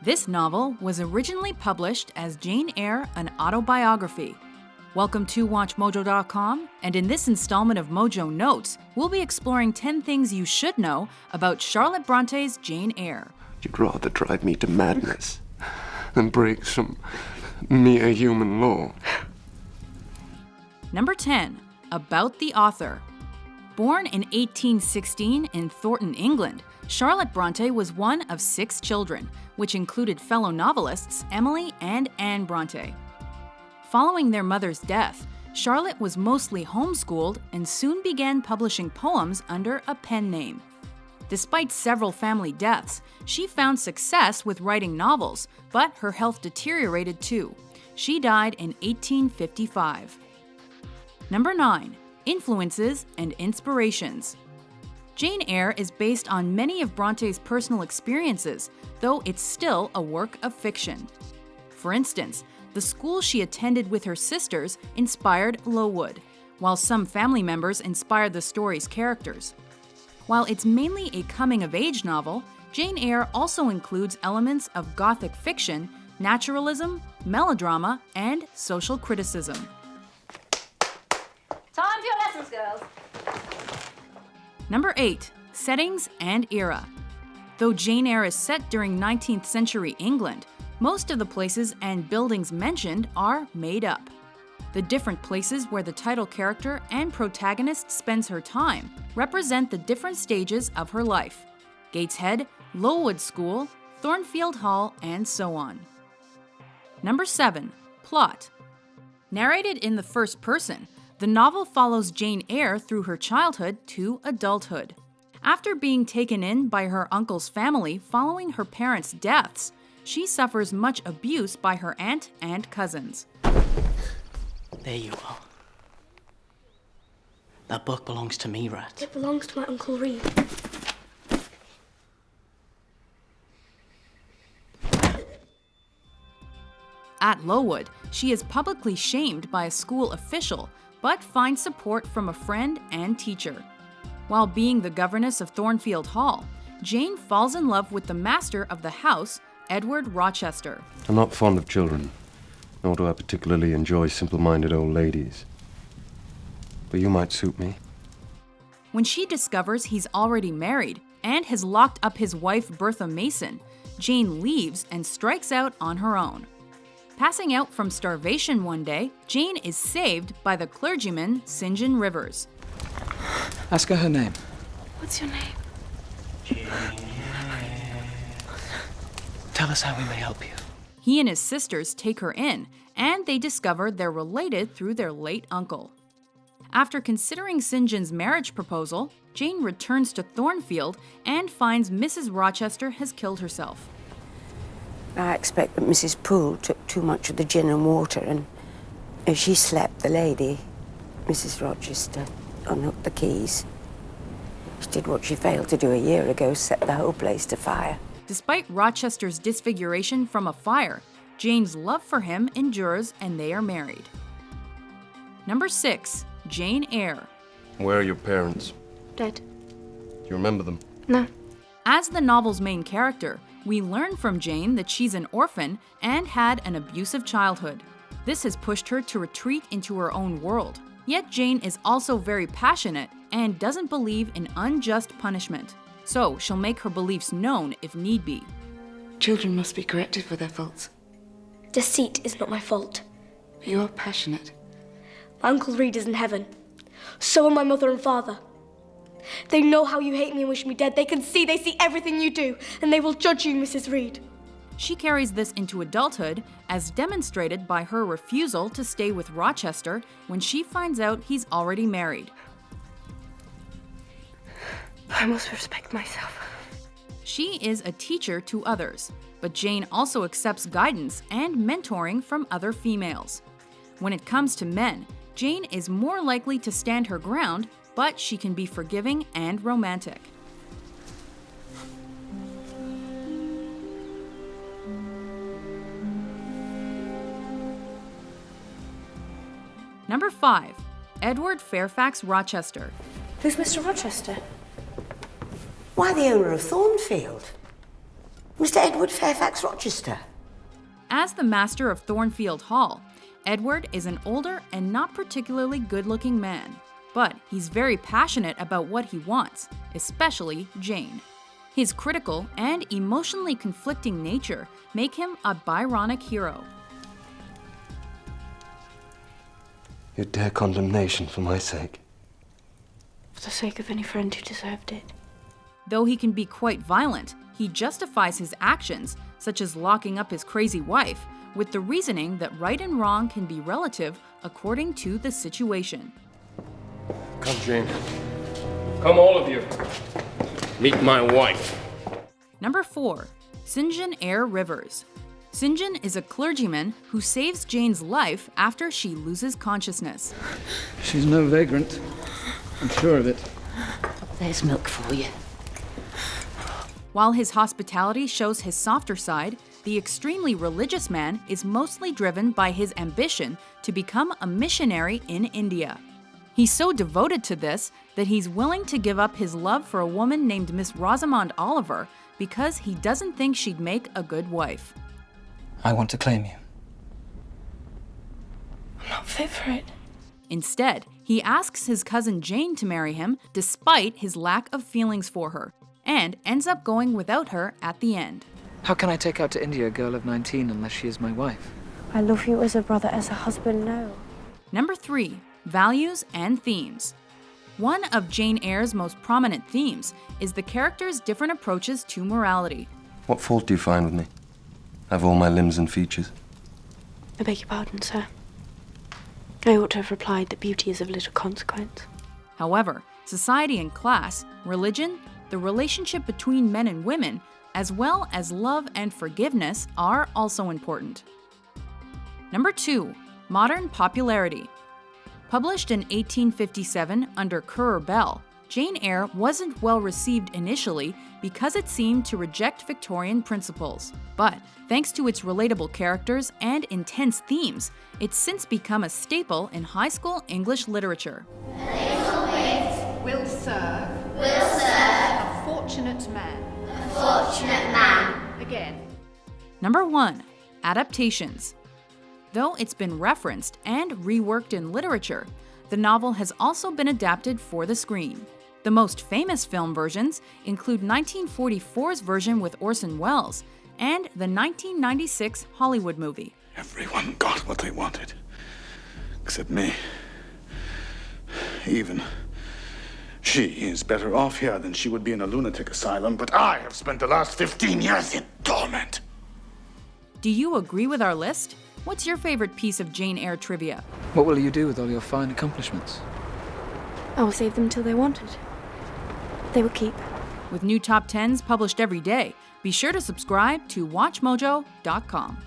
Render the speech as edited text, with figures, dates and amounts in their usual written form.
This novel was originally published as Jane Eyre, an autobiography. Welcome to WatchMojo.com, and in this installment of Mojo Notes, we'll be exploring 10 things you should know about Charlotte Bronte's Jane Eyre. You'd rather drive me to madness than break some mere human law. Number 10. About the author. Born in 1816 in Thornton, England, Charlotte Brontë was one of 6 children, which included fellow novelists Emily and Anne Brontë. Following their mother's death, Charlotte was mostly homeschooled and soon began publishing poems under a pen name. Despite several family deaths, she found success with writing novels, but her health deteriorated too. She died in 1855. Number 9. Influences and inspirations. Jane Eyre is based on many of Bronte's personal experiences, though it's still a work of fiction. For instance, the school she attended with her sisters inspired Lowood, while some family members inspired the story's characters. While it's mainly a coming-of-age novel, Jane Eyre also includes elements of Gothic fiction, naturalism, melodrama, and social criticism. Time for your lessons, girls. Number 8. Settings and era. Though Jane Eyre is set during 19th century England, most of the places and buildings mentioned are made up. The different places where the title character and protagonist spends her time represent the different stages of her life: Gateshead, Lowood School, Thornfield Hall, and so on. Number 7. Plot. Narrated in the first person, the novel follows Jane Eyre through her childhood to adulthood. After being taken in by her uncle's family following her parents' deaths, she suffers much abuse by her aunt and cousins. There you are. That book belongs to me, Rat. It belongs to my Uncle Reed. At Lowood, she is publicly shamed by a school official, but finds support from a friend and teacher. While being the governess of Thornfield Hall, Jane falls in love with the master of the house, Edward Rochester. I'm not fond of children, nor do I particularly enjoy simple-minded old ladies. But you might suit me. When she discovers he's already married and has locked up his wife Bertha Mason, Jane leaves and strikes out on her own. Passing out from starvation one day, Jane is saved by the clergyman St. John Rivers. Ask her name. What's your name? Tell us how we may help you. He and his sisters take her in, and they discover they're related through their late uncle. After considering St. John's marriage proposal, Jane returns to Thornfield and finds Mrs. Rochester has killed herself. I expect that Mrs. Poole took too much of the gin and water, and as she slept, the lady, Mrs. Rochester, unhooked the keys. She did what she failed to do a year ago, set the whole place to fire. Despite Rochester's disfiguration from a fire, Jane's love for him endures and they are married. Number 6. Jane Eyre. Where are your parents? Dead. Do you remember them? No. As the novel's main character, we learn from Jane that she's an orphan and had an abusive childhood. This has pushed her to retreat into her own world. Yet Jane is also very passionate and doesn't believe in unjust punishment. So she'll make her beliefs known if need be. Children must be corrected for their faults. Deceit is not my fault. But you are passionate. My Uncle Reed is in heaven. So are my mother and father. They know how you hate me and wish me dead. They see everything you do, and they will judge you, Mrs. Reed. She carries this into adulthood, as demonstrated by her refusal to stay with Rochester when she finds out he's already married. I must respect myself. She is a teacher to others, but Jane also accepts guidance and mentoring from other females. When it comes to men, Jane is more likely to stand her ground, but she can be forgiving and romantic. Number 5. Edward Fairfax Rochester. Who's Mr. Rochester? Why, the owner of Thornfield. Mr. Edward Fairfax Rochester. As the master of Thornfield Hall, Edward is an older and not particularly good-looking man, but he's very passionate about what he wants, especially Jane. His critical and emotionally conflicting nature make him a Byronic hero. You dare condemnation for my sake. For the sake of any friend who deserved it. Though he can be quite violent, he justifies his actions, such as locking up his crazy wife, with the reasoning that right and wrong can be relative according to the situation. Come, Jane. Come, all of you. Meet my wife. Number 4. St. John Eyre Rivers. St. John is a clergyman who saves Jane's life after she loses consciousness. She's no vagrant. I'm sure of it. There's milk for you. While his hospitality shows his softer side, the extremely religious man is mostly driven by his ambition to become a missionary in India. He's so devoted to this that he's willing to give up his love for a woman named Miss Rosamond Oliver because he doesn't think she'd make a good wife. I want to claim you. I'm not fit for it. Instead, he asks his cousin Jane to marry him despite his lack of feelings for her, and ends up going without her at the end. How can I take out to India a girl of 19 unless she is my wife? I love you as a brother, as a husband, no. Number 3. Values and themes. One of Jane Eyre's most prominent themes is the character's different approaches to morality. What fault do you find with me? I have all my limbs and features. I beg your pardon, sir. I ought to have replied that beauty is of little consequence. However, society and class, religion, the relationship between men and women, as well as love and forgiveness are also important. Number 2. Modern popularity. Published in 1857 under Currer Bell, Jane Eyre wasn't well received initially because it seemed to reject Victorian principles. But thanks to its relatable characters and intense themes, it's since become a staple in high school English literature. Will serve a fortunate man. Again. Number 1. Adaptations. Though it's been referenced and reworked in literature, the novel has also been adapted for the screen. The most famous film versions include 1944's version with Orson Welles and the 1996 Hollywood movie. Everyone got what they wanted, except me. Even she is better off here than she would be in a lunatic asylum, but I have spent the last 15 years in torment. Do you agree with our list? What's your favorite piece of Jane Eyre trivia? What will you do with all your fine accomplishments? I will save them till they're wanted. They will keep. With new top 10s published every day, be sure to subscribe to WatchMojo.com.